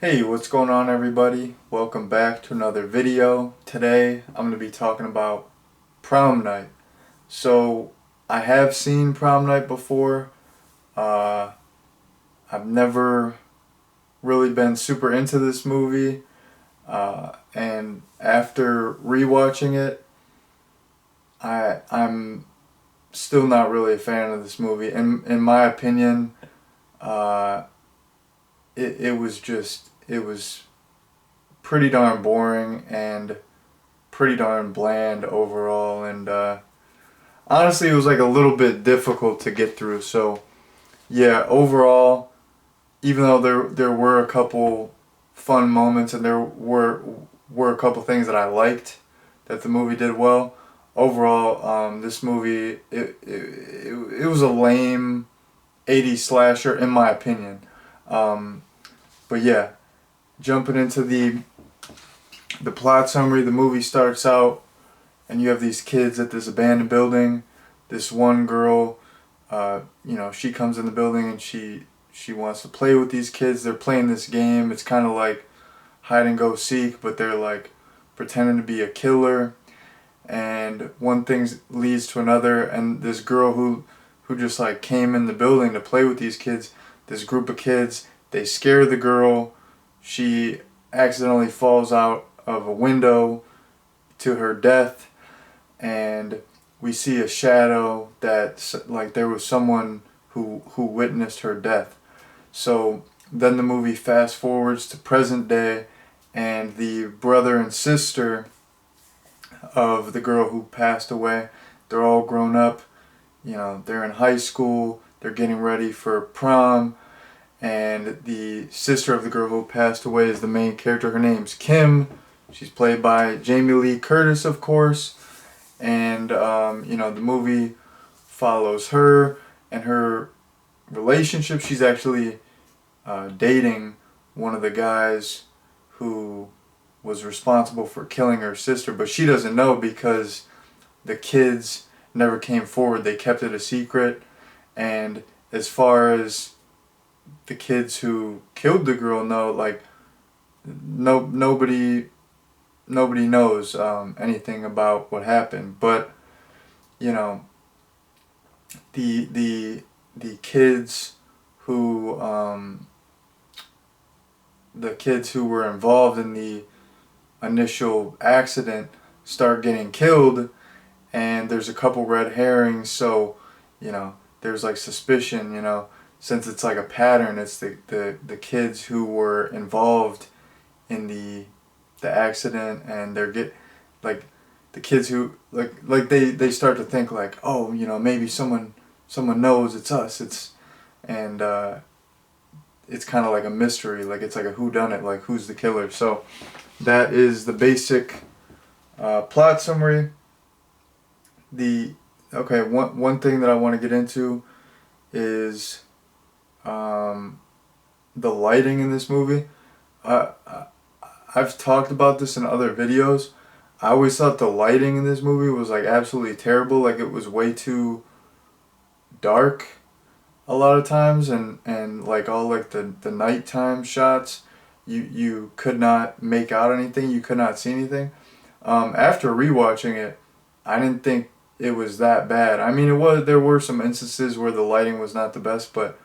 Hey, what's going on everybody? Welcome back to another video. Today I'm going to be talking about Prom Night. So I have seen Prom Night before. Uh, I've never really been super into this movie. And after rewatching it, I'm still not really a fan of this movie. In my opinion, uh, it was pretty darn boring and pretty darn bland overall, and honestly it was like a little bit difficult to get through. So yeah, overall, even though there were a couple fun moments and there were a couple things that I liked that the movie did well, overall this movie it was a lame 80s slasher in my opinion. um, but yeah, jumping into the plot summary, the movie starts out and you have these kids at this abandoned building. This one girl, she comes in the building and she wants to play with these kids. They're playing this game. It's kind of like hide and go seek, but they're like pretending to be a killer. And one thing leads to another, and this girl who just like came in the building to play with these kids, this group of kids, they scare the girl. She accidentally falls out of a window to her death, and we see a shadow that like there was someone who witnessed her death. So then the movie fast forwards to present day, and the brother and sister of the girl who passed away, they're all grown up. They're in high school. They're getting ready for prom, and the sister of the girl who passed away is the main character. Her name's Kim. She's played by Jamie Lee Curtis, of course. And the movie follows her and her relationship. She's actually dating one of the guys who was responsible for killing her sister, but she doesn't know because the kids never came forward. They kept it a secret. And as far as the kids who killed the girl know, like nobody knows anything about what happened. But you know, the kids who were involved in the initial accident start getting killed, and there's a couple red herrings. So there's like suspicion. Since it's like a pattern, it's the kids who were involved in the accident, and they're like the kids who they start to think like, oh, maybe someone knows it's us. And it's kind of like a mystery, like it's like a whodunit, like who's the killer. So that is the basic plot summary. The okay, one thing that I want to get into is the lighting in this movie. I've talked about this in other videos. I always thought the lighting in this movie was like absolutely terrible. Like it was way too dark a lot of times, and like all like the nighttime shots, you could not make out anything. You could not see anything. After rewatching it, I didn't think it was that bad. I mean, there were some instances where the lighting was not the best, but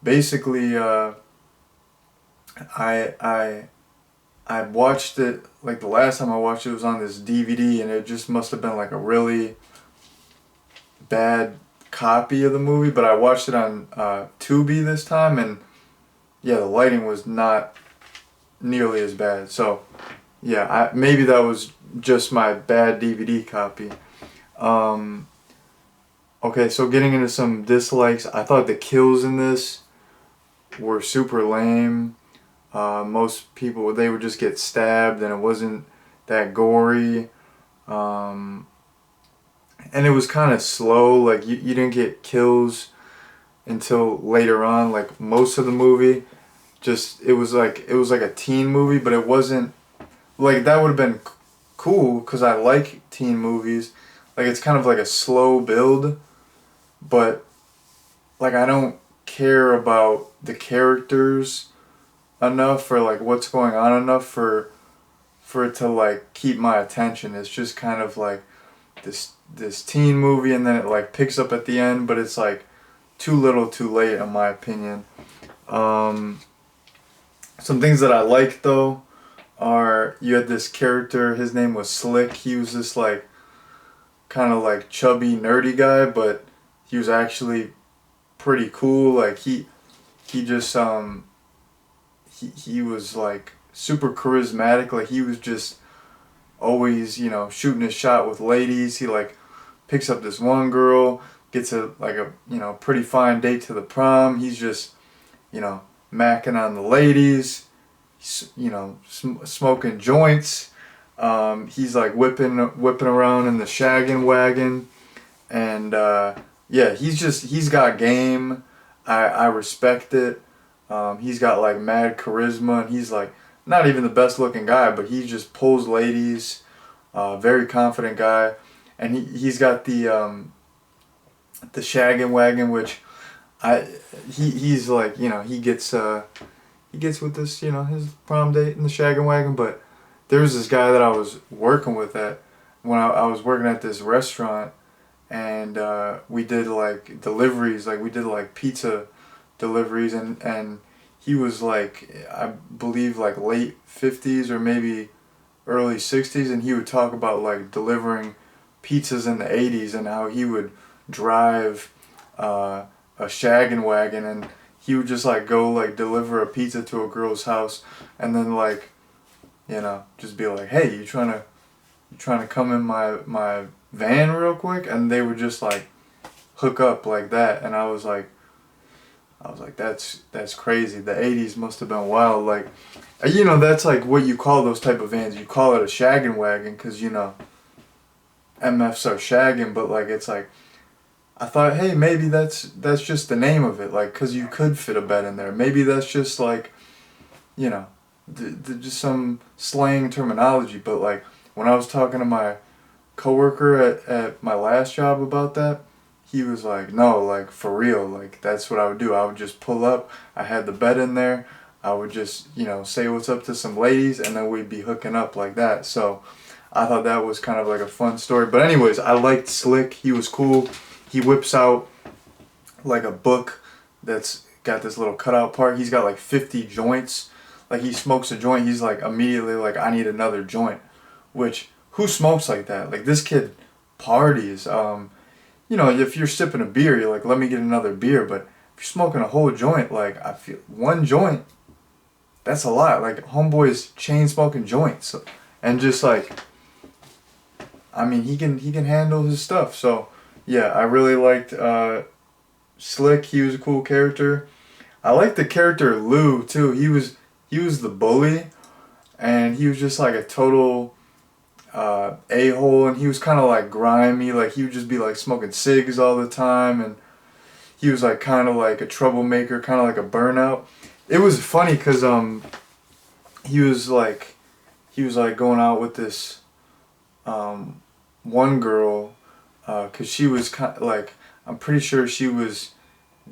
basically, I I I watched it, like the last time I watched it was on this DVD, and it just must have been like a really bad copy of the movie. But I watched it on Tubi this time, and yeah, the lighting was not nearly as bad. So yeah, maybe that was just my bad DVD copy. Um, okay, so getting into some dislikes, I thought the kills in this were super lame. Most people, they would just get stabbed, and it wasn't that gory. Um, and it was kind of slow. Like you didn't get kills until later on. Like most of the movie, just it was like a teen movie, but it wasn't like that would have been cool because I like teen movies. Like it's kind of like a slow build, but like I don't care about the characters enough for like what's going on enough for it to like keep my attention. It's just kind of like this teen movie, and then it like picks up at the end, but it's like too little too late in my opinion. um some things that I liked though are, you had this character, his name was Slick. He was this like kind of like chubby nerdy guy, but he was actually pretty cool. Like he just he was like super charismatic. Like he was just always, you know, shooting his shot with ladies. He like picks up this one girl, gets a like a, you know, pretty fine date to the prom. He's just, you know, macking on the ladies, you know, smoking joints. He's like whipping around in the shaggin' wagon, and yeah, he's got game. I respect it. He's got like mad charisma, and he's like not even the best looking guy, but he just pulls ladies. Very confident guy, and he's got the shaggin' wagon, which he's like, you know, he gets with this, you know, his prom date in the shaggin' wagon. But there was this guy that I was working with at when I was working at this restaurant, and we did like deliveries, like we did like pizza deliveries, and he was like, I believe like late 50s or maybe early 60s, and he would talk about like delivering pizzas in the 80s and how he would drive a shaggin' wagon, and he would just like go like deliver a pizza to a girl's house, and then like, you know, just be like, hey, you trying to come in my van real quick, and they would just like hook up like that. And I was like, that's crazy. The 80s must have been wild. Like, you know, that's like what you call those type of vans. You call it a shaggin' wagon because, you know, MFs are shagging, but like it's like, I thought, hey, maybe that's just the name of it, like, because you could fit a bed in there. Maybe that's just like, you know, just some slang terminology. But like when I was talking to my coworker at my last job about that, he was like, no, like for real, like that's what I would do. I would just pull up. I had the bed in there. I would just, you know, say what's up to some ladies, and then we'd be hooking up like that. So I thought that was kind of like a fun story. But anyways, I liked Slick. He was cool. He whips out like a book that's got this little cutout part. He's got like 50 joints. Like he smokes a joint, he's like immediately like, I need another joint. Which, who smokes like that? Like this kid parties. You know, if you're sipping a beer, you're like, let me get another beer. But if you're smoking a whole joint, like I feel one joint, that's a lot. Like homeboy's chain smoking joints, and just like, I mean, he can handle his stuff. So yeah, I really liked Slick. He was a cool character. I liked the character Lou too. He was the bully, and he was just like a total a-hole, and he was kind of like grimy. Like he would just be like smoking cigs all the time, and he was like kind of like a troublemaker, kind of like a burnout. It was funny because he was like going out with this one girl, because she was kind of like, I'm pretty sure she was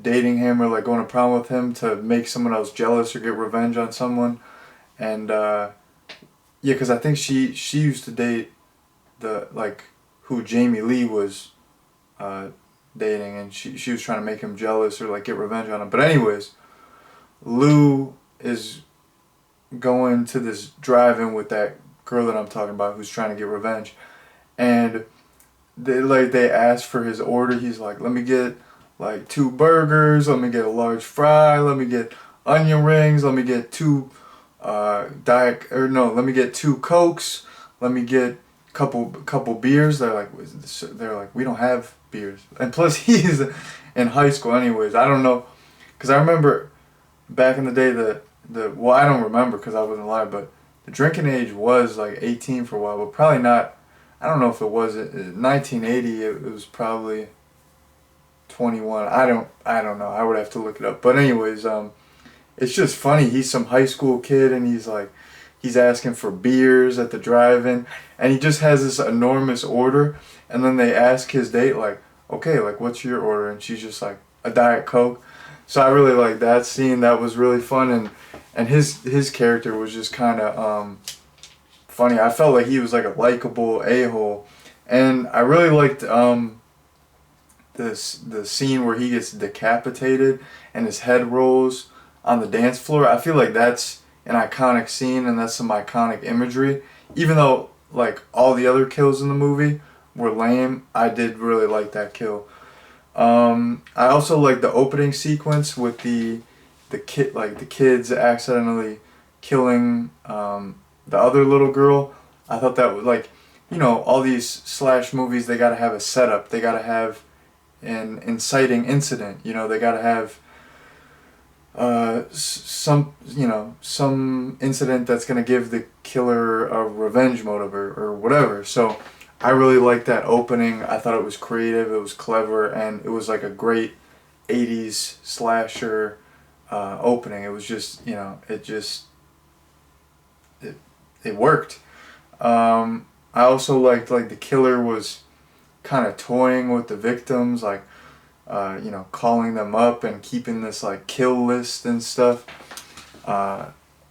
dating him or like going to prom with him to make someone else jealous or get revenge on someone. And yeah, because I think she used to date the like who Jamie Lee was dating, and she was trying to make him jealous or like get revenge on him. But anyways, Lou is going to this drive-in with that girl that I'm talking about who's trying to get revenge, and they asked for his order. He's like, let me get like 2 burgers, let me get a large fry, let me get onion rings, let me get 2 let me get 2 Cokes, let me get couple beers. They're like, we don't have beers. And plus he's in high school anyways. I don't know, because I remember back in the day well, I don't remember because I wasn't alive, but the drinking age was like 18 for a while, but probably not. I don't know if it was 1980. It was probably 21. I don't know. I would have to look it up. But anyways, it's just funny. He's some high school kid, and he's asking for beers at the drive-in, and he just has this enormous order. And then they ask his date, like, okay, like, what's your order? And she's just like, a Diet Coke. So I really like that scene. That was really fun. and his character was just kind of funny. I felt like he was like a likable a-hole, and I really liked the scene where he gets decapitated and his head rolls on the dance floor. I feel like that's an iconic scene and that's some iconic imagery. Even though like all the other kills in the movie were lame, I did really like that kill. I also like the opening sequence with the kids accidentally killing the other little girl. I thought that was like, all these slash movies, they gotta have a setup. They gotta have an inciting incident. They gotta have some incident that's gonna give the killer a revenge motive or whatever. So I really liked that opening. I thought it was creative, it was clever, and it was like a great 80s slasher opening. It was just, it worked. I also liked like the killer was kind of toying with the victims, like calling them up and keeping this like kill list and stuff.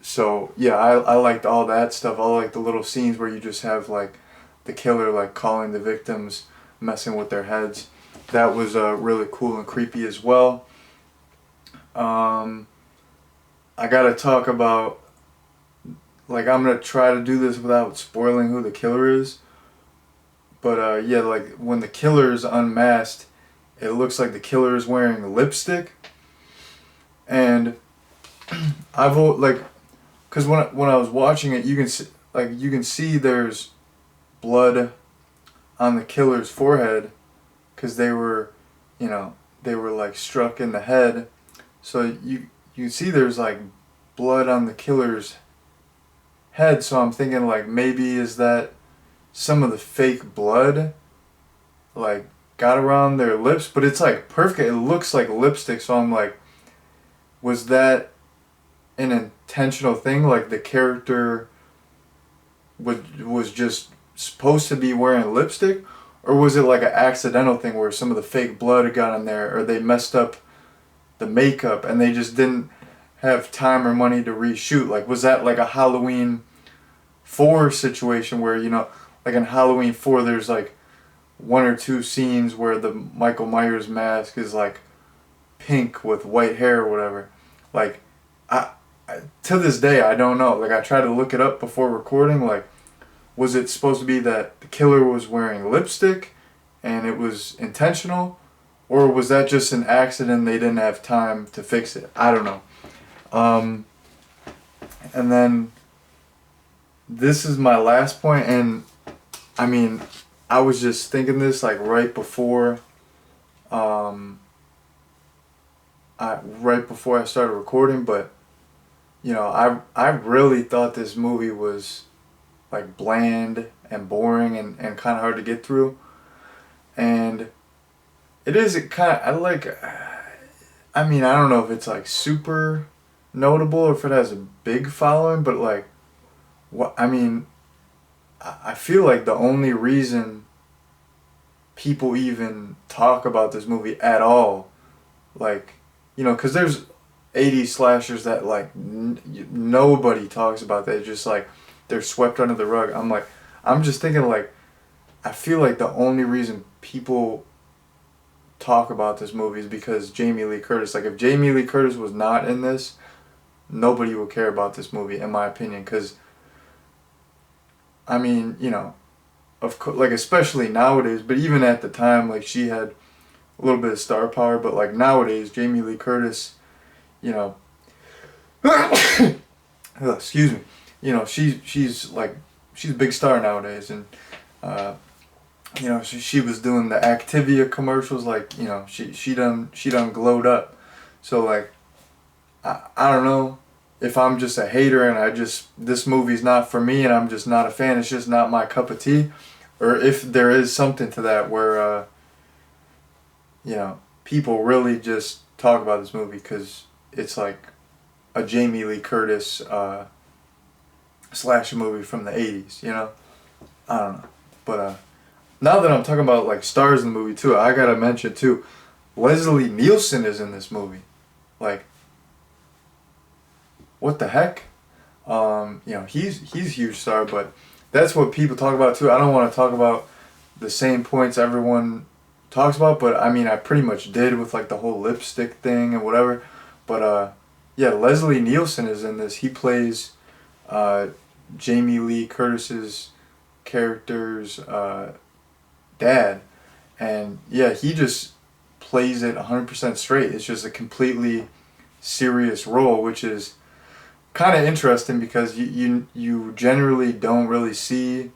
So yeah, I liked all that stuff. I liked the little scenes where you just have like the killer like calling the victims, messing with their heads. That was really cool and creepy as well. I gotta talk about, like, I'm gonna try to do this without spoiling who the killer is. But yeah, like when the killer is unmasked, it looks like the killer is wearing lipstick. And I've like, cause when I was watching it, you can see there's blood on the killer's forehead, cause they were like struck in the head. So you see there's like blood on the killer's head. So I'm thinking like maybe is that some of the fake blood like got around their lips, but it's like perfect. It looks like lipstick. So I'm like, was that an intentional thing? Like the character was just supposed to be wearing lipstick, or was it like an accidental thing where some of the fake blood got in there, or they messed up the makeup and they just didn't have time or money to reshoot? Like, was that like a Halloween 4 situation where, like in Halloween 4 there's like one or two scenes where the Michael Myers mask is like pink with white hair or whatever. Like, I to this day I don't know. Like, I tried to look it up before recording. Like, was it supposed to be that the killer was wearing lipstick and it was intentional? Or was that just an accident, they didn't have time to fix it? I don't know. And then this is my last point, and I mean, I was just thinking this like right before I started recording, but I really thought this movie was like bland and boring and kind of hard to get through. And it is kind of, I mean, I don't know if it's like super notable or if it has a big following, but like, I feel like the only reason people even talk about this movie at all, like, because there's 80s slashers that like nobody talks about. That just like they're swept under the rug. I'm just thinking like, I feel like the only reason people talk about this movie is because Jamie Lee Curtis. Like, if Jamie Lee Curtis was not in this, nobody would care about this movie, in my opinion. Because I mean, of course, like, especially nowadays, but even at the time, like, she had a little bit of star power. But like nowadays, Jamie Lee Curtis, excuse me, she's a big star nowadays, and she was doing the Activia commercials, like, she done glowed up. So like, I don't know if I'm just a hater and this movie's not for me and I'm just not a fan, it's just not my cup of tea, or if there is something to that where people really just talk about this movie because it's like a Jamie Lee Curtis slasher movie from the 80s, I don't know. But now that I'm talking about like stars in the movie too, I gotta mention too, Leslie Nielsen is in this movie. Like, what the heck? He's a huge star, but that's what people talk about too. I don't want to talk about the same points everyone talks about, but I mean, I pretty much did with like the whole lipstick thing and whatever. But yeah, Leslie Nielsen is in this. He plays uh, Jamie Lee Curtis's character's dad, and yeah, he just plays it 100% straight. It's just a completely serious role, which is kind of interesting because you generally don't really see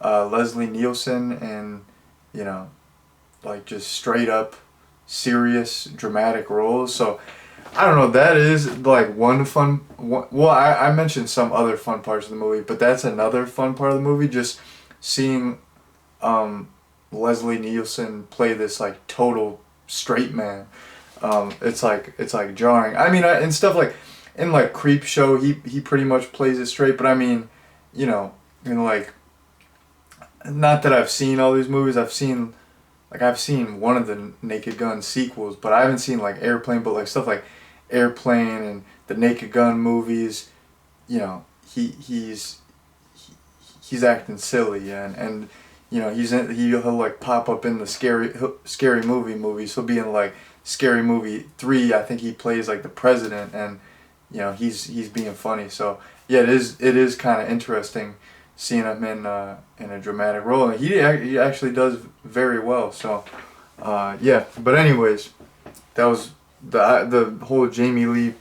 Leslie Nielsen and you know like just straight up serious dramatic roles. So I don't know. That is like well, I mentioned some other fun parts of the movie, but that's another fun part of the movie. Just seeing um, Leslie Nielsen play this like total straight man. It's like jarring. I mean, and stuff like in like Creep Show, he pretty much plays it straight. But I mean, you know, like not that I've seen all these movies. I've seen one of the Naked Gun sequels, but I haven't seen like Airplane. But like stuff like Airplane and the Naked Gun movies, you know, he's acting silly, and you know he'll like pop up in the scary movie movies. He'll be in like Scary Movie 3. I think he plays like the president, and you know he's being funny. So yeah, it is kind of interesting seeing him in a dramatic role, and he actually does very well. So yeah, but anyways, that was the whole Jamie Lee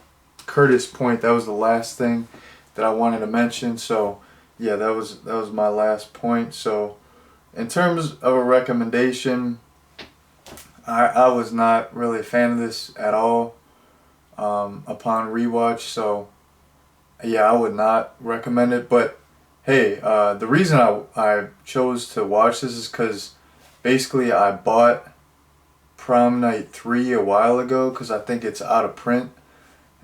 Curtis point. That was the last thing that I wanted to mention. So yeah, that was my last point. So in terms of a recommendation, I was not really a fan of this at all upon rewatch. So yeah, I would not recommend it. But hey, the reason I chose to watch this is because basically I bought Prom Night 3 a while ago because I think it's out of print.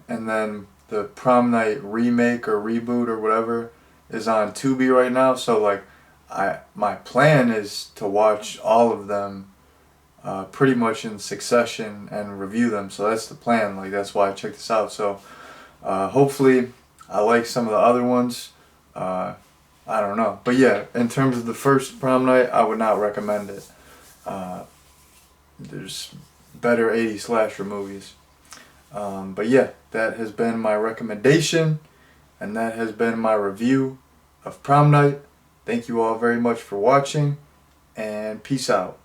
And then the Prom Night remake or reboot or whatever is on Tubi right now. So like my plan is to watch all of them pretty much in succession and review them. So that's the plan. Like that's why I checked this out. So hopefully I like some of the other ones. I don't know. But yeah, in terms of the first Prom Night, I would not recommend it. There's better 80s slasher movies. But yeah, that has been my recommendation, and that has been my review of Prom Night. Thank you all very much for watching, and peace out.